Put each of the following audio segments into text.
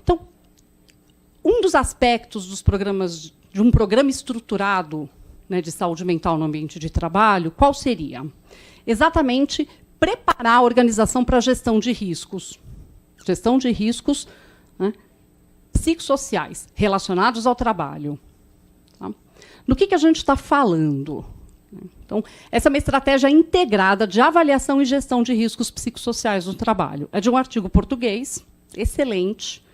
Então, um dos aspectos dos programas, de um programa estruturado, né, de saúde mental no ambiente de trabalho, qual seria? Exatamente preparar a organização para a gestão de riscos. Gestão de riscos, né, psicossociais relacionados ao trabalho. Tá? No que a gente está falando? Então, essa é uma estratégia integrada de avaliação e gestão de riscos psicossociais no trabalho. É de um artigo português, excelente.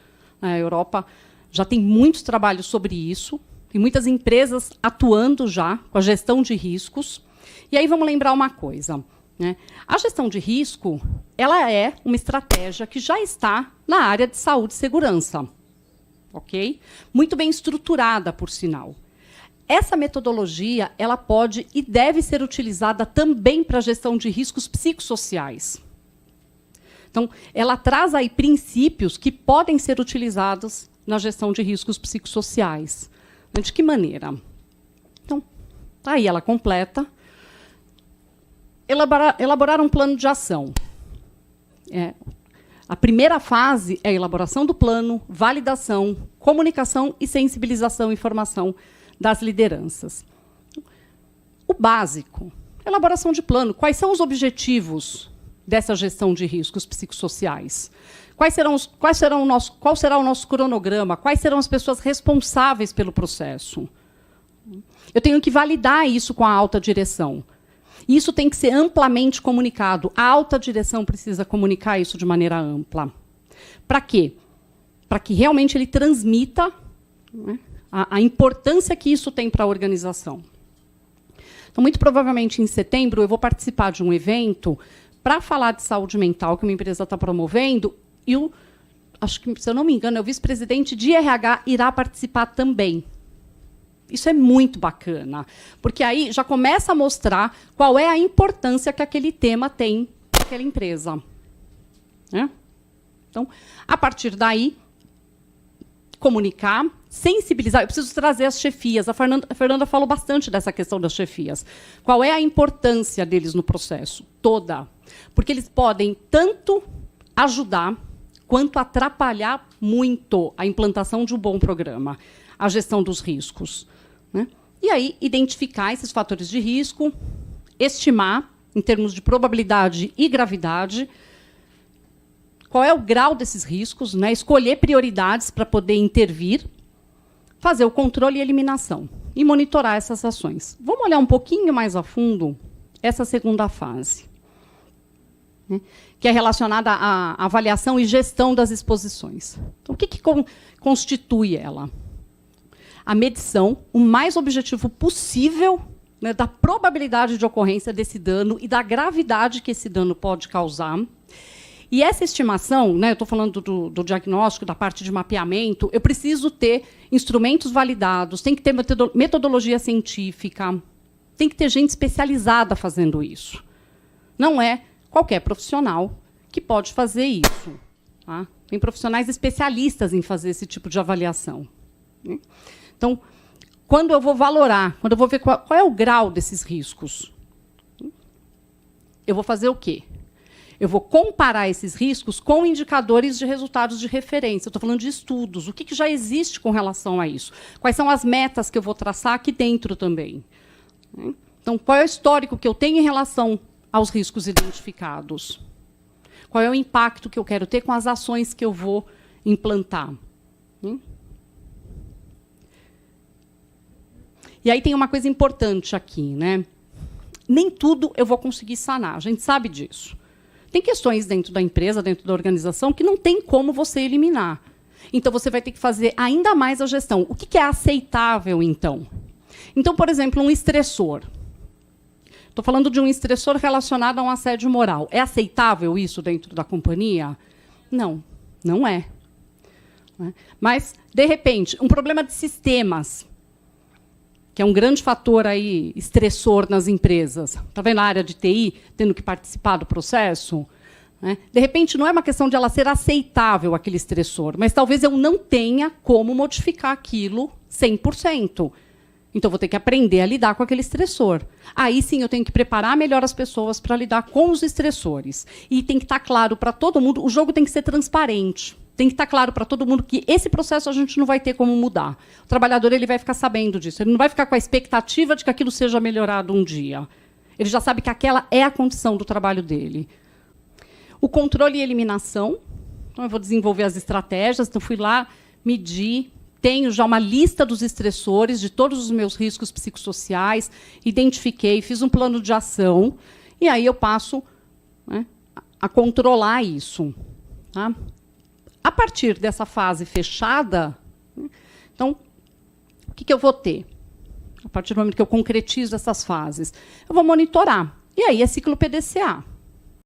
A Europa já tem muitos trabalhos sobre isso. Tem muitas empresas atuando já com a gestão de riscos. E aí vamos lembrar uma coisa. Né? A gestão de risco, ela é uma estratégia que já está na área de saúde e segurança. Ok? Muito bem estruturada, por sinal. Essa metodologia ela pode e deve ser utilizada também para a gestão de riscos psicossociais. Então, ela traz aí princípios que podem ser utilizados na gestão de riscos psicossociais. De que maneira? Então, aí ela completa. Elaborar um plano de ação. A primeira fase é a elaboração do plano, validação, comunicação e sensibilização e formação das lideranças. O básico, elaboração de plano. Quais são os objetivos dessa gestão de riscos psicossociais? Qual será o nosso cronograma? Quais serão as pessoas responsáveis pelo processo? Eu tenho que validar isso com a alta direção. Isso tem que ser amplamente comunicado. A alta direção precisa comunicar isso de maneira ampla. Para quê? Para que realmente ele transmita, né, a importância que isso tem para a organização. Então, muito provavelmente, em setembro, eu vou participar de um evento para falar de saúde mental que uma empresa está promovendo, e acho que, se eu não me engano, o vice-presidente de RH irá participar também. Isso é muito bacana, porque aí já começa a mostrar qual é a importância que aquele tema tem para aquela empresa. Né? Então, a partir daí, comunicar, sensibilizar. Eu preciso trazer as chefias. A Fernanda falou bastante dessa questão das chefias. Qual é a importância deles no processo? Toda. Porque eles podem tanto ajudar quanto atrapalhar muito a implantação de um bom programa, a gestão dos riscos. Né? E aí, identificar esses fatores de risco, estimar, em termos de probabilidade e gravidade, qual é o grau desses riscos, né? Escolher prioridades para poder intervir, fazer o controle e eliminação, e monitorar essas ações. Vamos olhar um pouquinho mais a fundo essa segunda fase, né? Que é relacionada à avaliação e gestão das exposições. Então, o que constitui ela? A medição, o mais objetivo possível, né, da probabilidade de ocorrência desse dano e da gravidade que esse dano pode causar. E essa estimação, né, eu estou falando do diagnóstico, da parte de mapeamento, eu preciso ter instrumentos validados, tem que ter metodologia científica, tem que ter gente especializada fazendo isso. Não é qualquer profissional que pode fazer isso. Tá? Tem profissionais especialistas em fazer esse tipo de avaliação. Então, quando eu vou valorar, quando eu vou ver qual é o grau desses riscos, eu vou fazer o quê? Eu vou comparar esses riscos com indicadores de resultados de referência. Eu estou falando de estudos. O que já existe com relação a isso? Quais são as metas que eu vou traçar aqui dentro também? Então, qual é o histórico que eu tenho em relação aos riscos identificados? Qual é o impacto que eu quero ter com as ações que eu vou implantar? E aí tem uma coisa importante aqui, né? Nem tudo eu vou conseguir sanar, a gente sabe disso. Tem questões dentro da empresa, dentro da organização, que não tem como você eliminar. Então, você vai ter que fazer ainda mais a gestão. O que é aceitável, então? Então, por exemplo, um estressor. Estou falando de um estressor relacionado a um assédio moral. É aceitável isso dentro da companhia? Não, não é. Mas, de repente, um problema de sistemas, que é um grande fator aí estressor nas empresas. Está vendo a área de TI tendo que participar do processo? Né? De repente, não é uma questão de ela ser aceitável, aquele estressor, mas talvez eu não tenha como modificar aquilo 100%. Então, vou ter que aprender a lidar com aquele estressor. Aí, sim, eu tenho que preparar melhor as pessoas para lidar com os estressores. E tem que estar claro para todo mundo, o jogo tem que ser transparente. tem que estar claro para todo mundo que esse processo a gente não vai ter como mudar. O trabalhador ele vai ficar sabendo disso. Ele não vai ficar com a expectativa de que aquilo seja melhorado um dia. Ele já sabe que aquela é a condição do trabalho dele. O controle e eliminação. Então, eu vou desenvolver as estratégias. Então, fui lá, medi, tenho já uma lista dos estressores, de todos os meus riscos psicossociais, identifiquei, fiz um plano de ação, e aí eu passo, né, a controlar isso. Tá? A partir dessa fase fechada, então, o que eu vou ter? A partir do momento que eu concretizo essas fases, eu vou monitorar. E aí é ciclo PDCA.